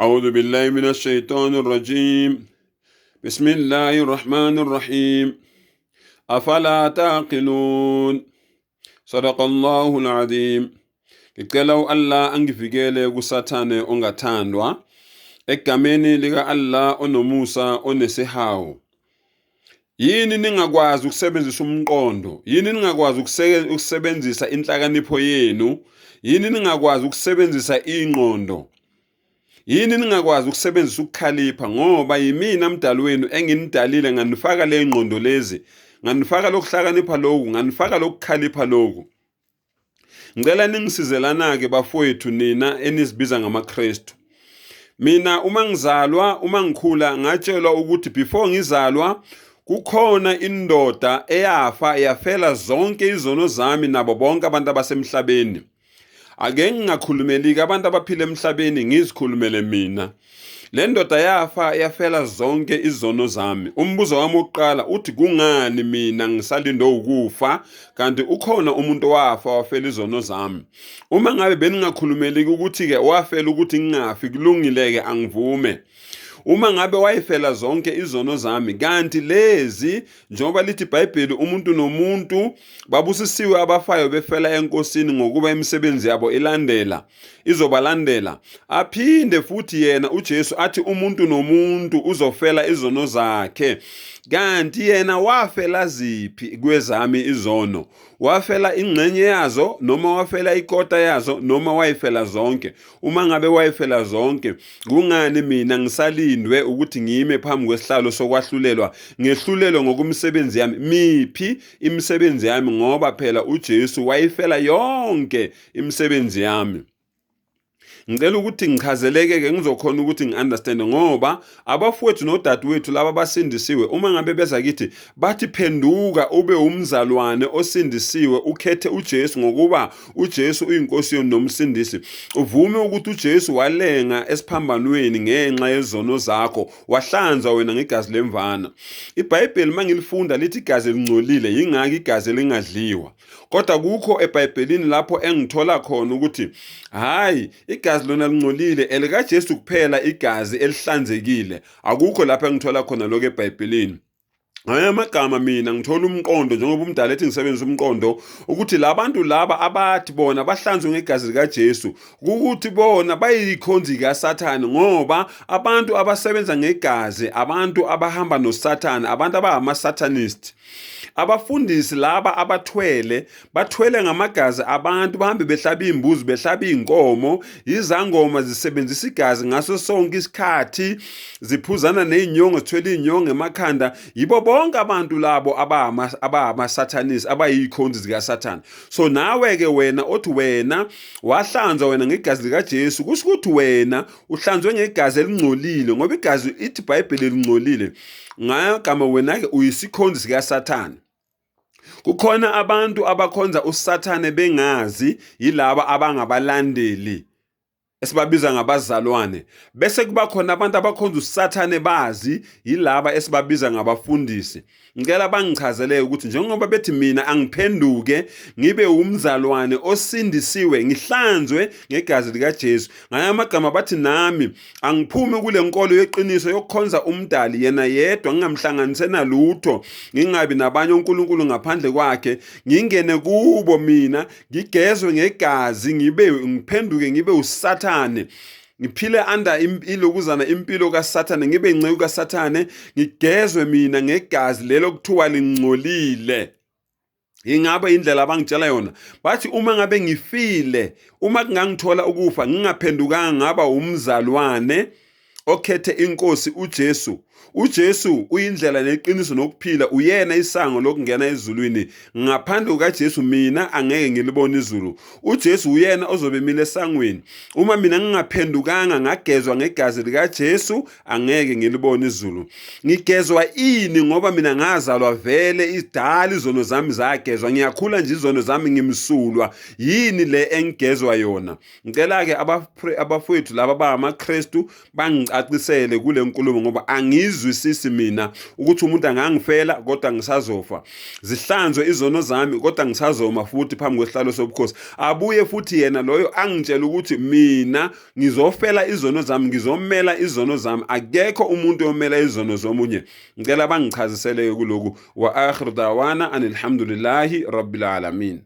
أعوذ بالله من الشيطان الرجيم. بسم الله الرحمن الرحيم. أفلا تعقلون. صدق الله العظيم. Ngicela u-Allah angivikele kusathane ongathandwa egameni lika Allah onomusa onesihawu. Yini ningakwazi ukusebenzisa umqondo? Yini ningakwazi ukusebenzisa inhlakanipho yenu? Yini ningakwazi ukusebenzisa ingqondo? Yini ningakwazi ukusebenzisa ukukhalipha? Ngoba yimina mdali wenu enginidalile nganifaka le ngqondo lezi, nganifaka lokuhlakanipha lokhu, nganifaka lokukhalipha lokhu. Ngicela ningisizelana-ke bafowethu nina enizibiza ngamaKristu. Mina uma ngizalwa, uma ngikhula ngatshelwa ukuthi before ngizalwa kukhona indoda eyafa yafela zonke izono zami nabo bonke abantu abasemhlabeni. Ake ngingakhulumeli abantu abaphila emhlabeni, ngizikhulumele mina. Le ndoda yafa yafela zonke izono zami. Umbuzo wami wokuqala uthi kungani mina ngisalinde ukufa kanti ukhona umuntu wafa wafela izono zami? Uma ngabe beningakhulumeli ukuthi ke wafela ukuthi ngingafi, kulungile ke angivume. Uma ngabe wayifela zonke izono zami, kanti lezi njengoba lithi iBhayibheli umuntu nomuntu babusisiwe abafayo befela enkosini ngokuba imisebenzi yabo izobalandela. Aphinde futhi yena uJesu athi umuntu nomuntu uzofela izono zakhe. Kanti yena wafela ziphi kwezami izono? Wafela ingxenye yazo noma wafela ikota yazo noma wayifela zonke? Uma ngabe wayifela zonke, kungani mina ngisalindwe ukuthi ngime phambi kwesihlalo sokwahlulelwa, ngehlulelwe ngokumsebenzi yami? Miphi imisebenzi yami? Ngoba phela uJesu wayifela yonke imisebenzi yami. Ngicela ukuthi ngichazeleke ngizokhona ukuthi ngi-understand, ngoba abafowethu nodadewethu laba basindisiwe uma ngabe beza kithi bathi phenduka ube umzalwane osindisiwe, ukhethe uJesu ngokuba uJesu uyinkosi yenu nomsindisi, uvume ukuthi uJesu walenga esiphambanweni ngenxa yezono zakho, wahlanzwa wena ngegazi lemvana. iBhayibheli mangilifunda lithi igazi elingcolile, yingaki igazi elingadliwa. Kodwa kukho eBhayibhelini lapho engithola khona ukuthi hayi, igazi lona lingcolile elikaJesu kuphela igazi elihlanzekile. Akukho lapho engithola khona lokho eBhayibhelini. Ngaya amagama mina ngithola umqondo njengoba umdala ethi ngisebenzisa umqondo ukuthi labantu laba abathi bona bahlanzwe ngegazi likaJesu ukuthi bona bayikhonzi kaSathane, ngoba abantu abasebenza ngegazi, abantu abahamba noSathane, abantu abangama-Satanists. Abafundisi laba bathwele ngamagazi abantu, bahambe behlaba imbuzi, behlaba inkomo, izangoma zisebenzisa igazi ngaso sonke isikhathi, ziphuzana nezinyongo, zithwele izinyongo emakhanda. Yibo bonke abantu labo abama-Satanists, abayikhonzi zikaSathane. So nawe ke wena othi wena wahlanzwa wena ngegazi likaJesu, kusho ukuthi wena uhlanzwe ngegazi elingcolile, ngoba igazi ithi iBhayibheli lingcolile. Ngagama wena ke uyisikhonzi sikaSathane. Kukhona abantu abakhonza uSathane bengazi, yilaba abangabalandeli esibabiza ngabazalwane. Bese kuba khona abantu abakhonza uSathane bazi, yilaba esibabiza ngabafundisi. Ngicela bangichazeleke ukuthi njengoba bethi mina angiphenduke ngibe umzalwane osindisiwe, ngihlanzwe ngegazi likaJesu, ngaya amagama bathi nami angiphume kule nkolo yeqiniso yokukhonza umdali yena yedwa, ngingamhlanganise nalutho, ngingabi nabanye uNkulunkulu ngaphandle kwakhe, ngingene kubo mina, ngigezwe ngegazi, ngiphenduke ngibe uSathane, ngiphile under ilokuzana impilo kaSathane, ngibe inceku kaSathane, ngigezwe mina ngegazi lelo kuthiwa lingcolile. Ingabe indlela abangitshela yona bathi uma ngabe ngifile, uma kungangithola ukufa, ngingaphendukanga ngaba umzalwane okhethe inkosi uJesu. uJesu uyindlela neqiniso nokuphila, uyena isango lokungena ezulwini. Ngaphandle kukaJesu mina angeke ngilibone izulu. uJesu uyena ozobe emile esangweni. Uma mina ngingaphendukanga ngagezwa ngegazi likaJesu, angeke ngilibone izulu. Ngigezwa ini? Ngoba mina ngazalwa vele idala, izono zami zagezwa, ngiyakhula nje izono zami ngimsulwa. Yini le engigezwa yona? Ngicela ke abafowethu laba abangamaKristu bangicacisele kule nkulumo, ngoba angizwisisi mina ukuthi umuntu angangifela kodwa ngisazofa, zihlanzwe izono zami kodwa ngisazoma futhi phambi kwesihlalo sobukhosi. Abuye futhi yena loyo angitshela ukuthi mina ngizofela izono zami, ngizomela izono zami, akekho umuntu omela izono zomunye. Ngicela bangichazisele kuloko. Wa akhiru dawana anilhamdulillahi rabbil alamin.